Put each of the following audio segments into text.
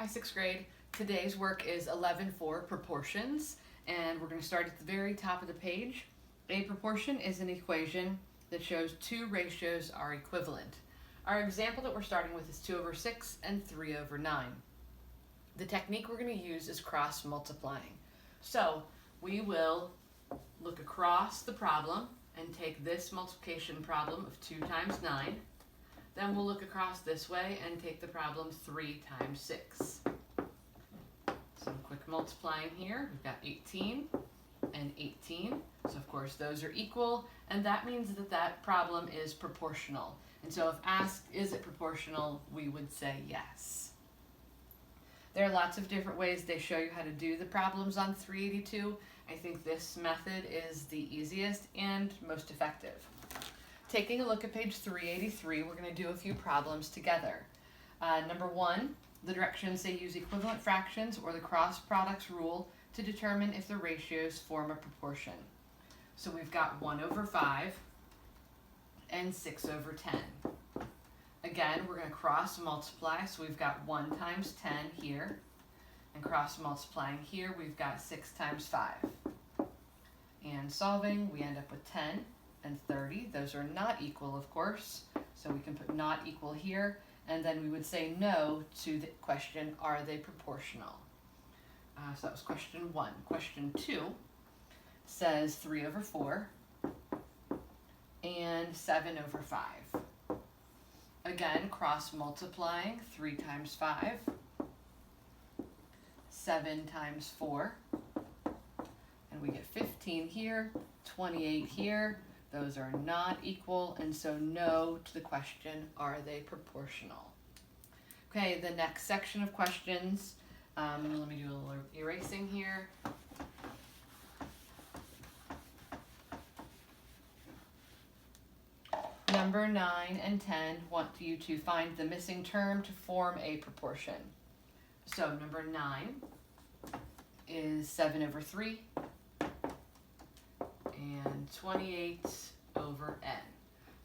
Hi, sixth grade. Today's work is 11.4 proportions, and we're going to start at the very top of the page. A proportion is an equation that shows two ratios are equivalent. Our example that we're starting with is 2/6 and 3/9. The technique we're going to use is cross multiplying. So we will look across the problem and take this multiplication problem of 2 times 9. Then we'll look across this way and take the problem 3 times 6. Some quick multiplying here. We've got 18 and 18. So of course those are equal, and that means that that problem is proportional. And so if asked, is it proportional, we would say yes. There are lots of different ways they show you how to do the problems on 382. I think this method is the easiest and most effective. Taking a look at page 383, we're going to do a few problems together. Number 1, the directions say use equivalent fractions or the cross products rule to determine if the ratios form a proportion. So we've got 1/5 and 6/10. Again, we're going to cross multiply, so we've got 1 times 10 here, and cross multiplying here, we've got 6 times 5. And solving, we end up with 10 and 30. Those are not equal, of course, so we can put not equal here, and then we would say no to the question, are they proportional? So that was question 1. Question 2 says 3/4 and 7/5. Again, cross multiplying, 3 times 5, 7 times 4, and we get 15 here, 28 here. Those are not equal, and so no to the question, are they proportional? Okay, the next section of questions, let me do a little erasing here. Number 9 and 10 want you to find the missing term to form a proportion. So number 9 is 7/3 and 28/n.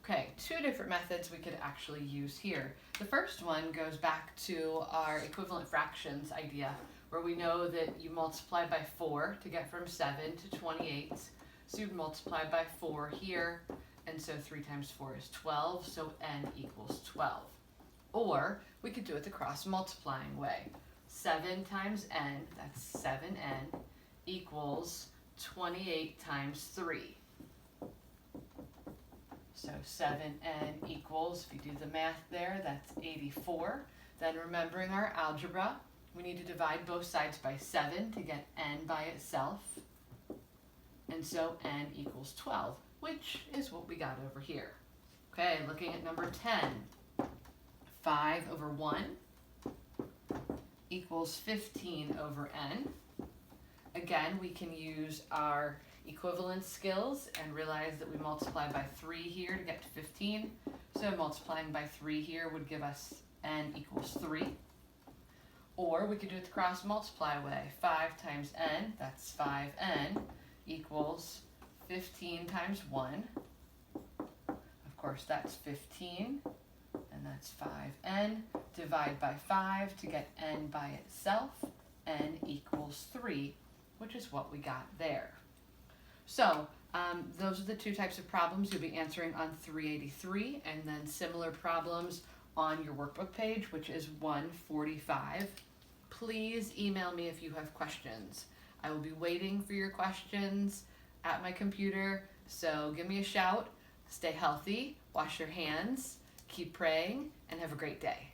Okay, two different methods we could actually use here. The first one goes back to our equivalent fractions idea, where we know that you multiply by 4 to get from 7 to 28. So you'd multiply by 4 here, and so 3 times 4 is 12, so n equals 12. Or we could do it the cross multiplying way. 7 times n, that's 7n, equals 28 times 3. So 7n equals, if you do the math there, that's 84. Then remembering our algebra, we need to divide both sides by 7 to get n by itself. And so n equals 12, which is what we got over here. Okay, looking at number 10, 5/1 equals 15/n. Again, we can use our equivalence skills and realize that we multiply by 3 here to get to 15. So multiplying by 3 here would give us n equals 3. Or we could do it the cross multiply way. 5 times n, that's 5n, equals 15 times 1. Of course, that's 15, and that's 5n. Divide by 5 to get n by itself. N equals 3, which is what we got there. So those are the two types of problems you'll be answering on 383, and then similar problems on your workbook page, which is 145. Please email me if you have questions. I will be waiting for your questions at my computer, so give me a shout. Stay healthy, wash your hands, keep praying, and have a great day.